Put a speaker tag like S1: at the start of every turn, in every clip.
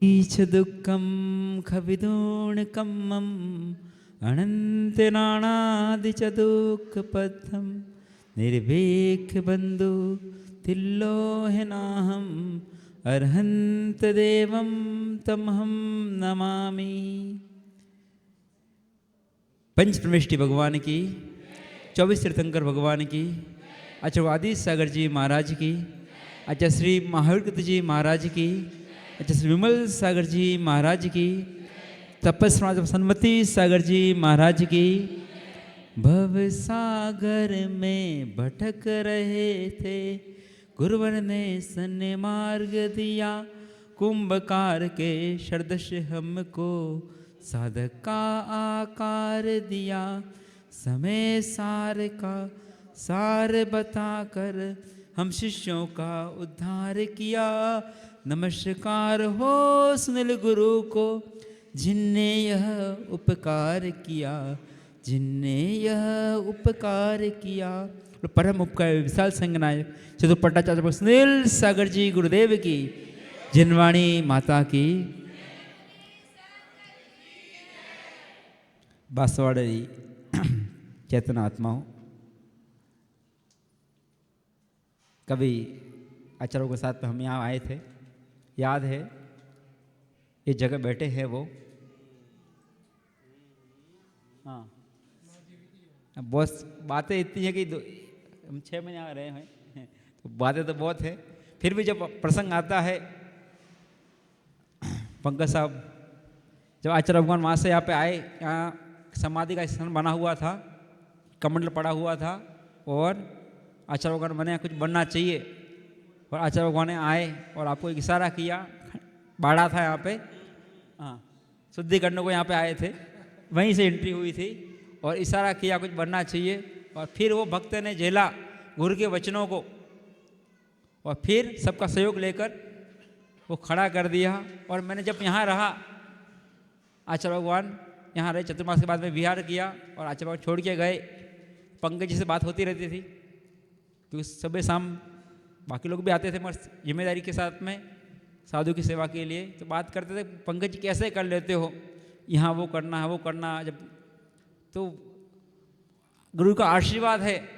S1: Each दुःखं खविदूणकम्मम् अनन्तनाणादिच दुःखपथं निर्भीकबन्धु तिल्लोहिनाहम् अर्हन्तदेवं तमहं नमामि। पंच प्रविष्टि भगवान की, 24 तीर्थंकर भगवान की, आचार्य आदिश सागर जी महाराज की, आचार्य श्री महावीर जी महाराज की, आचार्य श्री विमल सागर जी महाराज की, तपस्वी सन्मति सागर जी महाराज की। भव सागर में भटक रहे थे, गुरुवर ने सन्ने मार्ग दिया, कुंभकार के शरदश हमको साधक का आकार दिया। समय सार का सार बताकर हम शिष्यों का उद्धार किया। नमस्कार हो सुनील गुरु को, जिनने यह उपकार किया, जिनने यह उपकार किया। परम उपकार विशाल संगनायक चतुर्पट्टाचार्य सुनील सागर जी गुरुदेव की, जिनवाणी माता की। बांसवाड़ी चेतना आत्माओं, कभी आचार्यों के साथ में हम यहाँ आए थे, याद है? ये जगह बैठे हैं वो, हाँ। बहुत बातें इतनी है कि हम 6 महीने आ रहे हैं, तो बातें तो बहुत है। फिर भी जब प्रसंग आता है, पंकज साहब जब आचार्य भगवान वहाँ से यहाँ पे आए, यहाँ समाधि का स्थान बना हुआ था, कमंडल पड़ा हुआ था, और आचार्य भगवान बने कुछ बनना चाहिए, और आचार्य भगवान ने आए और आपको एक इशारा किया, बाड़ा था यहाँ पे, हाँ, शुद्धि करने को यहाँ पे आए थे, वहीं से एंट्री हुई थी, और इशारा किया कुछ बनना चाहिए। और फिर वो भक्त ने झेला गुरु के वचनों को, और फिर सबका सहयोग लेकर वो खड़ा कर दिया। और मैंने जब यहाँ रहा, आचार्य भगवान यहाँ रहे, चतुर्मास के बाद में विहार किया, और आचार्य भगवान छोड़ के गए। पंकज जी से बात होती रहती थी, क्योंकि सुबह शाम बाकी लोग भी आते थे मगर जिम्मेदारी के साथ में साधु की सेवा के लिए, तो बात करते थे, पंकज जी कैसे कर लेते हो, यहाँ वो करना है वो करना। जब तो गुरु का आशीर्वाद है,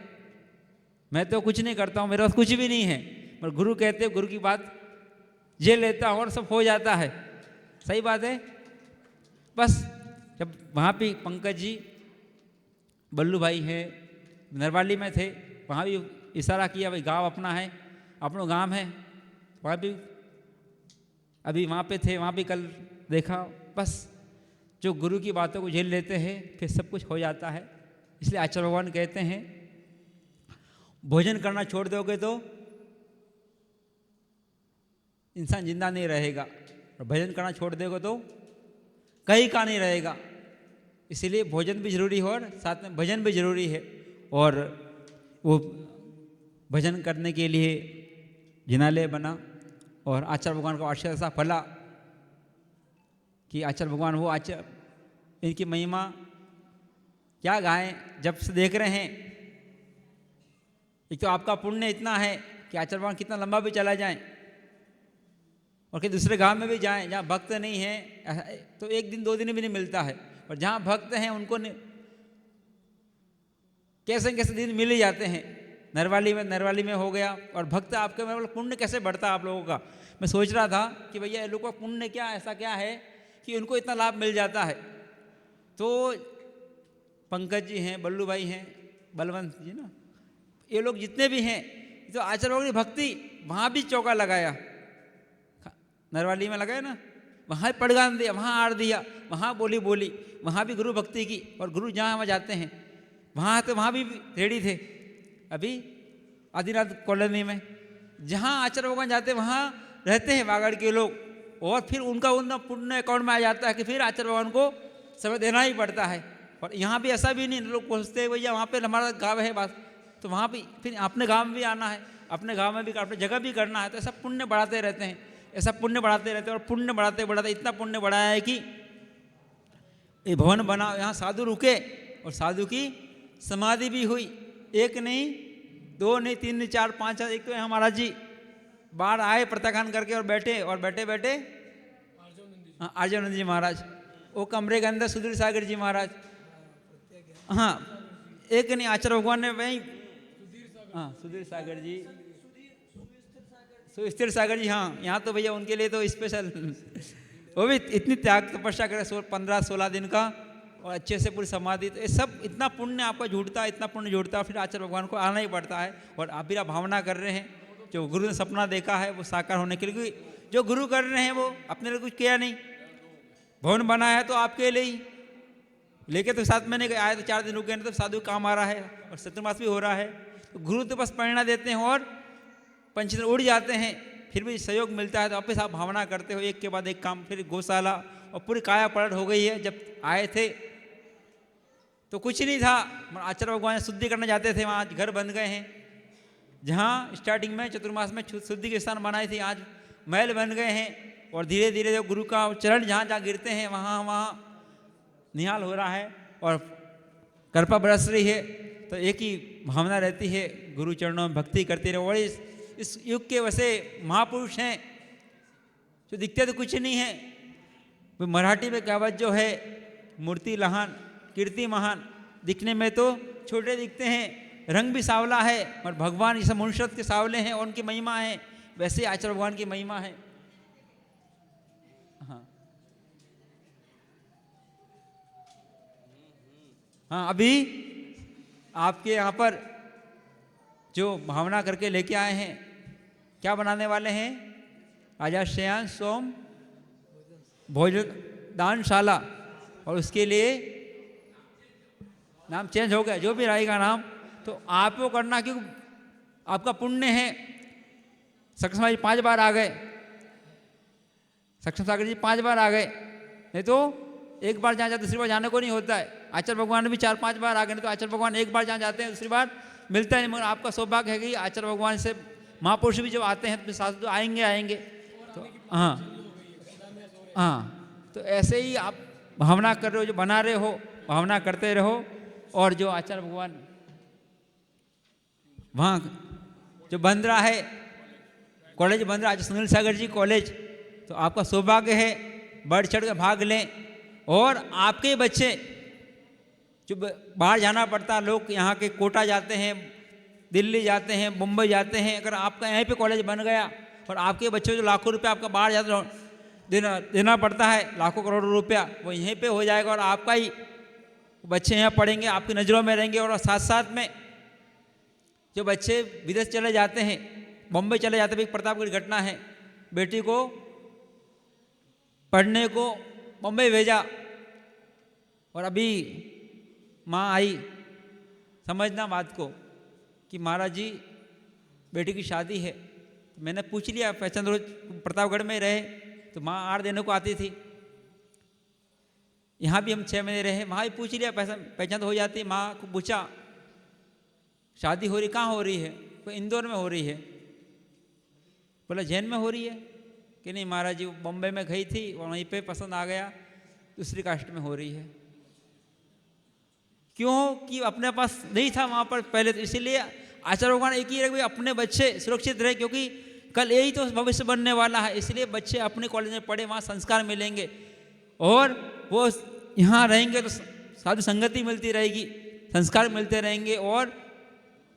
S1: मैं तो कुछ नहीं करता हूँ, मेरे पास कुछ भी नहीं है, पर गुरु कहते गुरु की बात ये लेता हूँ और सब हो जाता है। सही बात है। बस जब वहाँ भी पंकज जी, बल्लू भाई हैं, नरवाली में थे, वहाँ भी इशारा किया, भाई गांव अपना है, अपना गांव है, वहाँ भी अभी वहाँ पे थे, वहाँ भी कल देखा। बस जो गुरु की बातों को झेल लेते हैं फिर सब कुछ हो जाता है। इसलिए आचार्य भगवान कहते हैं, भोजन करना छोड़ दोगे तो इंसान जिंदा नहीं रहेगा, और भजन करना छोड़ दोगे तो कहीं का नहीं रहेगा। इसीलिए भोजन भी जरूरी है और साथ में भजन भी जरूरी है। और वो भजन करने के लिए जिनालय बना, और आचार्य भगवान का आशीर्वाद ऐसा फला कि आचार्य भगवान वो आचार्य, इनकी महिमा क्या गाएं। जब से देख रहे हैं, एक तो आपका पुण्य इतना है कि आचार्य भगवान कितना लंबा भी चला जाएं, और कि दूसरे गांव में भी जाएं जहाँ भक्त नहीं है, तो 1 दिन 2 दिन भी नहीं मिलता है, और जहाँ भक्त हैं उनको कैसे कैसे दिन मिल ही जाते हैं। नरवाली में हो गया, और भक्त आपके मतलब पुण्य कैसे बढ़ता है आप लोगों का। मैं सोच रहा था कि भैया ये लोगों का पुण्य क्या, ऐसा क्या है कि उनको इतना लाभ मिल जाता है। तो पंकज जी हैं, बल्लू भाई हैं, बलवंत जी ना, ये लोग जितने भी हैं, तो आचार्य भगवान की भक्ति, वहाँ भी चौका लगाया, नरवाली में लगाया ना, वहाँ पड़गान दिया, वहाँ आड़ दिया, वहाँ बोली, वहाँ भी गुरु भक्ति की। और गुरु जहाँ वहाँ जाते हैं, वहाँ तो वहाँ भी रेडी थे। अभी आदिनाथ कॉलोनी में जहाँ आचार्य भगवान जाते वहाँ रहते हैं बागड़ के लोग, और फिर उनका पुण्य अकाउंट में आ जाता है कि फिर आचार्य भगवान को समय देना ही पड़ता है। और यहाँ भी ऐसा भी नहीं, लोग पूछते भैया वहाँ पे हमारा गाँव है बस, तो वहाँ भी फिर अपने गाँव में भी आना है, अपने गाँव में भी अपने जगह भी करना है। तो ऐसा पुण्य बढ़ाते रहते हैं, ऐसा पुण्य बढ़ाते रहते हैं। और पुण्य बढ़ाते बढ़ाते इतना पुण्य बढ़ाया है कि ये भवन बना, यहाँ साधु रुके और साधु की समाधि भी हुई। 1 नहीं, 2 नहीं, 3 नहीं, 4 5, एक तो हमारा जी बाहर आए प्रत्याख्यान करके और बैठे बैठे हाँ, अर्जुनानंद जी महाराज, वो कमरे के अंदर सुधीर सागर जी महाराज, हाँ एक नहीं, आचार्य भगवान ने वही, हाँ सुधीर सागर जी, सुस्थिर सागर जी, हाँ यहाँ तो भैया उनके लिए तो स्पेशल वो भी इतनी त्याग तपस्या करे 15-16 दिन का, और अच्छे से पूरी समाधि, तो ये सब इतना पुण्य आपका जुड़ता है, इतना पुण्य जुड़ता है, फिर आचार्य भगवान को आना ही पड़ता है। और आप भी भावना कर रहे हैं, जो गुरु ने सपना देखा है वो साकार होने के लिए, क्योंकि जो गुरु कर रहे हैं वो अपने लिए कुछ किया नहीं, भवन बनाया है तो आपके लिए ही, लेके तो 7 महीने आए तो 4 दिन रुके नहीं, तो साधु काम आ रहा है और चतुर्मास भी हो रहा है, तो गुरु तो बस प्रेरणा देते हैं और पंचतंत्र उड़ जाते हैं, फिर भी सहयोग मिलता है तो वापस आप भावना करते हो, एक के बाद एक काम, फिर गौशाला और पूरी काया पलट हो गई है। जब आए थे तो कुछ नहीं था, आचार्य भगवान शुद्धि करने जाते थे, वहाँ घर बन गए हैं, जहाँ स्टार्टिंग में चतुर्मास में शुद्धि के स्थान बनाए थे, आज महल बन गए हैं, और धीरे धीरे जो गुरु का चरण जहाँ जहाँ गिरते हैं वहाँ वहाँ निहाल हो रहा है और कृपा बरस रही है। तो एक ही भावना रहती है, गुरु चरणों में भक्ति करते रहो। और इस युग के वैसे महापुरुष हैं जो दिखते तो कुछ नहीं है, वो मराठी में कहावत जो है, मूर्ति लहान कीर्ति महान, दिखने में तो छोटे दिखते हैं, रंग भी सांवला है, और भगवान जैसे मनुष्य के सांवले हैं और उनकी महिमा है, वैसे आचार्य भगवान की महिमा है। हाँ हाँ, अभी आपके यहाँ पर जो भावना करके लेके आए हैं, क्या बनाने वाले हैं? आजा शयान सोम भोजन दानशाला, और उसके लिए नाम चेंज हो गया, जो भी रहेगा नाम तो आपको करना, क्योंकि आपका पुण्य है। सक्षम जी 5 बार आ गए, सक्षम सागर जी 5 बार आ गए, नहीं तो एक बार जहाँ जाते दूसरी बार जाने को नहीं होता है। आचार्य भगवान भी 4-5 बार आ गए, नहीं तो आचार्य भगवान एक बार जहाँ जाते हैं दूसरी बार मिलता है नहीं। मगर आपका सौभाग्य है कि आचार्य भगवान से महापुरुष भी जब आते हैं तो साथ तो आएंगे तो हाँ हाँ, तो ऐसे ही आप भावना कर रहे हो, जो बना रहे हो भावना करते रहो। और जो आचार्य भगवान वहाँ जो बन रहा है, कॉलेज बन रहा है सुनील सागर जी कॉलेज, तो आपका सौभाग्य है, बढ़ चढ़ कर भाग लें। और आपके बच्चे जो बाहर जाना पड़ता, लोग यहाँ के कोटा जाते हैं, दिल्ली जाते हैं, मुंबई जाते हैं, अगर आपका यहीं पे कॉलेज बन गया और आपके बच्चे जो लाखों रुपया आपका बाहर जाता देना पड़ता है, लाखों करोड़ों रुपया, वो यहीं पे हो जाएगा और आपका ही बच्चे यहाँ पढ़ेंगे, आपकी नज़रों में रहेंगे। और साथ साथ में जो बच्चे विदेश चले जाते हैं, बम्बई चले जाते हैं, प्रतापगढ़ घटना है, बेटी को पढ़ने को बम्बई भेजा और अभी माँ आई, समझना बात को कि महाराज जी बेटी की शादी है। मैंने पूछ लिया, पहचान रोज प्रतापगढ़ में रहे तो माँ आर देने को आती थी, यहाँ भी हम 6 महीने रहे, वहाँ भी पूछ लिया, पहचान तो हो जाती। माँ को पूछा शादी हो रही, कहाँ हो रही है? तो इंदौर में हो रही है। बोला जैन में हो रही है कि नहीं महाराज जी, बम्बई में गई थी और वहीं पे पसंद आ गया, दूसरी कास्ट में हो रही है। क्यों कि अपने पास नहीं था वहाँ पर पहले, तो इसीलिए आचार्य भगवान एक ही रहे, अपने बच्चे सुरक्षित रहे, क्योंकि कल यही तो भविष्य बनने वाला है। इसलिए बच्चे अपने कॉलेज में पढ़े, वहाँ संस्कार मिलेंगे और वो यहाँ रहेंगे तो साधु संगति मिलती रहेगी, संस्कार मिलते रहेंगे और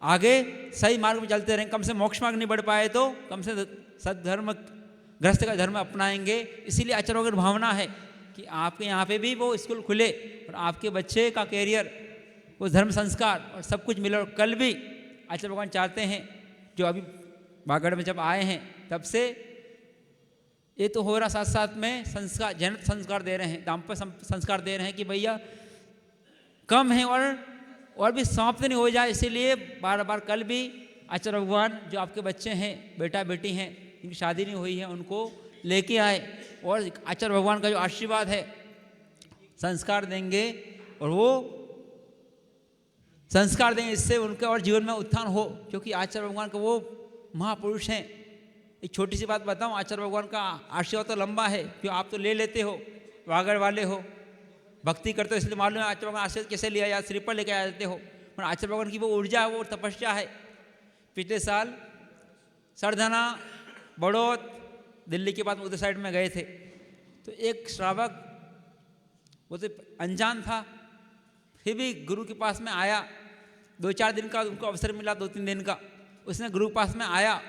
S1: आगे सही मार्ग में चलते रहेंगे। कम से मोक्ष मार्ग नहीं बढ़ पाए तो कम से सद्धर्म गृहस्थ का धर्म अपनाएंगे। इसीलिए आचार्य भगवान भावना है कि आपके यहाँ पे भी वो स्कूल खुले और आपके बच्चे का कैरियर, वो धर्म संस्कार और सब कुछ मिले। और कल भी आचार्य भगवान चाहते हैं, जो अभी बागड़ में जब आए हैं तब से ये तो हो रहा, साथ साथ में संस्कार, जैन संस्कार दे रहे हैं, दाम्पत्य संस्कार दे रहे हैं कि भैया कम है और भी समाप्त नहीं हो जाए। इसीलिए बार बार कल भी आचार्य भगवान जो आपके बच्चे हैं, बेटा बेटी हैं, इनकी शादी नहीं हुई है, उनको लेके आए और आचार्य भगवान का जो आशीर्वाद है संस्कार देंगे और वो संस्कार देंगे, इससे उनके और जीवन में उत्थान हो। क्योंकि आचार्य भगवान का वो महापुरुष हैं। एक छोटी सी बात बताऊं, आचार्य भगवान का आशीर्वाद तो लंबा है, क्यों आप तो ले लेते हो, वागड़ वाले हो, भक्ति करते हो, इसलिए मालूम है आचार्य भगवान आशीर्वाद कैसे लिया या श्रीफल लेके आ जाते हो। पर आचार्य भगवान की वो ऊर्जा है, वो तपस्या है। पिछले साल सरधना, बड़ौत, दिल्ली के बाद उधर साइड में गए थे तो एक श्रावक, वो तो अनजान था, फिर भी गुरु के पास में आया। 2-4 दिन का उनको अवसर मिला, 2-3 दिन का। उसने गुरु के पास में आया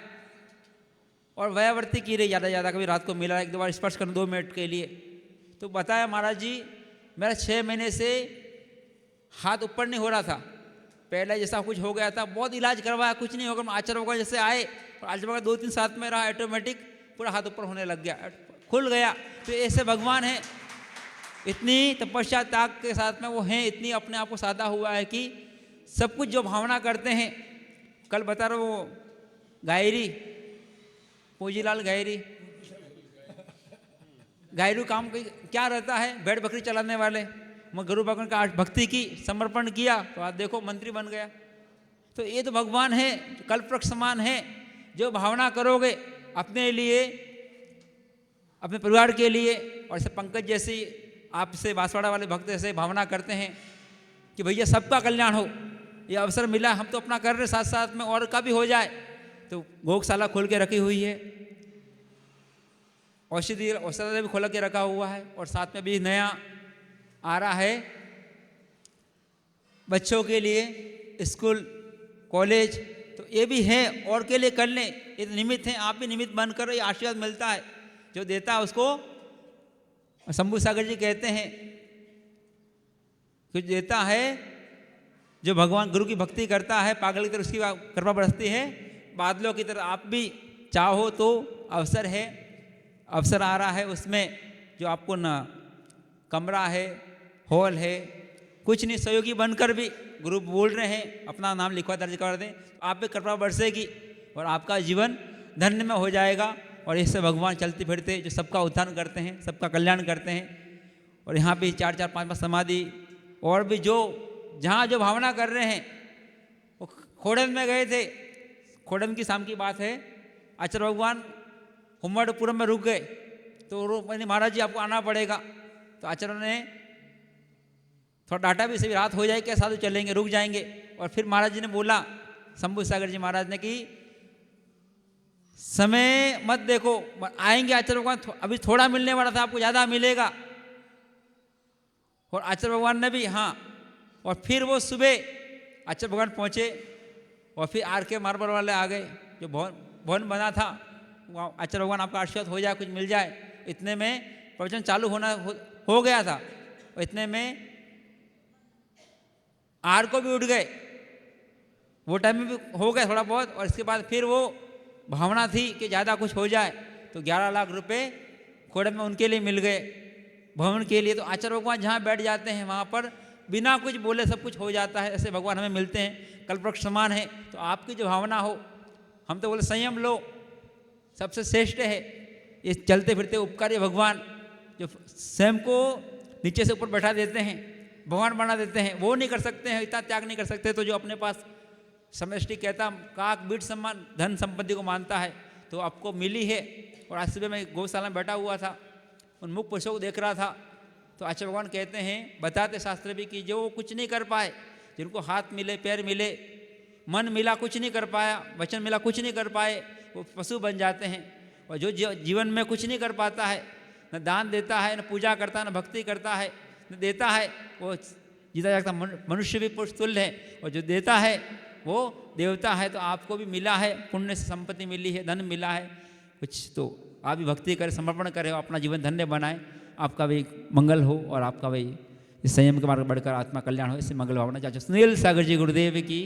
S1: और व्यावर्ती की रही ज़्यादा कभी रात को मिला, 1-2 बार स्पर्श करना 2 मिनट के लिए। तो बताया, महाराज जी मेरा 6 महीने से हाथ ऊपर नहीं हो रहा था, पहले जैसा कुछ हो गया था, बहुत इलाज करवाया, कुछ नहीं होगा। आचार्य भगवान जैसे आए और आचार्य भगवान 2-3 साथ में रहा, ऑटोमेटिक पूरा हाथ ऊपर होने लग गया, खुल गया। तो ऐसे भगवान हैं, इतनी तपस्या त्याग के साथ में वो हैं, इतनी अपने आप को साधा हुआ है कि सब कुछ जो भावना करते हैं। कल बता रहा वो गायरी, पूंजीलाल गायरी, गायरू काम क्या रहता है, भेड़ बकरी चलाने वाले। मैं गुरु भगवान का भक्ति की, समर्पण किया तो आज देखो मंत्री बन गया। तो ये तो भगवान है, कल्पवृक्ष समान है। जो भावना करोगे अपने लिए, अपने परिवार के लिए, और ऐसे पंकज जैसी आपसे बांसवाड़ा वाले भक्त ऐसे भावना करते हैं कि भैया सबका कल्याण हो, ये अवसर मिला, हम तो अपना कर रहे, साथ साथ में और का भी हो जाए। तो गौशाला खोल के रखी हुई है, औषधि भी खोल के रखा हुआ है, और साथ में भी नया आ रहा है बच्चों के लिए स्कूल कॉलेज। तो ये भी है, और के लिए कर लें, ये निमित्त हैं। आप भी निमित्त बनकर ये आशीर्वाद मिलता है, जो देता है उसको शंभू सागर जी कहते हैं, कुछ देता है जो भगवान गुरु की भक्ति करता है, पागल की तरह उसकी कृपा बरसती है, बादलों की तरह। आप भी चाहो तो अवसर है, अवसर आ रहा है, उसमें जो आपको ना कमरा है, हॉल है, कुछ नहीं, सहयोगी बनकर भी गुरु बोल रहे हैं, अपना नाम लिखवा दर्ज कर दें, आप पे कृपा बरसेगी और आपका जीवन धन्य में हो जाएगा। और इससे भगवान चलते फिरते जो सबका उत्थान करते हैं, सबका कल्याण करते हैं। और यहाँ भी 4-4, 5-5 समाधि, और भी जो जहाँ जो भावना कर रहे हैं। वो खोड़न में गए थे, खोड़न की शाम की बात है, आचार्य भगवान हुम्मड़पुरम में रुक गए। तो मैंने महाराज जी आपको आना पड़ेगा। तो आचार्य ने थोड़ा डांटा भी, सही रात हो जाए क्या, साधु चलेंगे, रुक जाएंगे। और फिर महाराज जी ने बोला, शंभू सागर जी महाराज ने, कि समय मत देखो, आएंगे आचार्य भगवान, अभी थोड़ा मिलने वाला था, आपको ज़्यादा मिलेगा। और आचार्य भगवान ने भी हाँ। और फिर वो सुबह आचार्य भगवान पहुँचे, और फिर आर के मार्बल वाले आ गए, जो भवन बना था, वहाँ आचार्य भगवान आपका आशीर्वाद हो जाए, कुछ मिल जाए। इतने में प्रवचन चालू हो गया था, और इतने में आर को भी उठ गए, वो टाइम में भी हो गया थोड़ा बहुत। और इसके बाद फिर वो भावना थी कि ज़्यादा कुछ हो जाए, तो 11 लाख रुपए खोड़े में उनके लिए मिल गए, भवन के लिए। तो आचार्य भगवान जहाँ बैठ जाते हैं वहाँ पर बिना कुछ बोले सब कुछ हो जाता है। ऐसे भगवान हमें मिलते हैं, कल्पवृक्ष समान है। तो आपकी जो भावना हो, हम तो बोले संयम लो, सबसे श्रेष्ठ है ये चलते फिरते उपकारी भगवान, जो स्वयं को नीचे से ऊपर बैठा देते हैं, भगवान बना देते हैं। वो नहीं कर सकते हैं, इतना त्याग नहीं कर सकते। तो जो अपने पास समष्टि कहता, काक बीट सम्मान धन संपत्ति को मानता है, तो आपको मिली है। और आज सुबह मैं गौशाला में बैठा हुआ था, उन मुख पुरुषों को देख रहा था। तो आचार्य भगवान कहते हैं, बताते शास्त्र भी, कि जो कुछ नहीं कर पाए, जिनको हाथ मिले, पैर मिले, मन मिला, कुछ नहीं कर पाया, वचन मिला, कुछ नहीं कर पाए, वो पशु बन जाते हैं। और जो जीवन में कुछ नहीं कर पाता है, न दान देता है, न पूजा करता है, न भक्ति करता है, न देता है, वो जीता जागता मनुष्य भी पुरुष तुल्य है। और जो देता है वो देवता है। तो आपको भी मिला है, पुण्य से संपत्ति मिली है, धन मिला है कुछ, तो आप भी भक्ति करें, समर्पण करें, अपना जीवन धन्य बनाएं, आपका भी मंगल हो और आपका भी इस संयम के मार्ग बढ़कर आत्मा कल्याण हो। इससे मंगल भावना चाचा सुनील सागर जी गुरुदेव की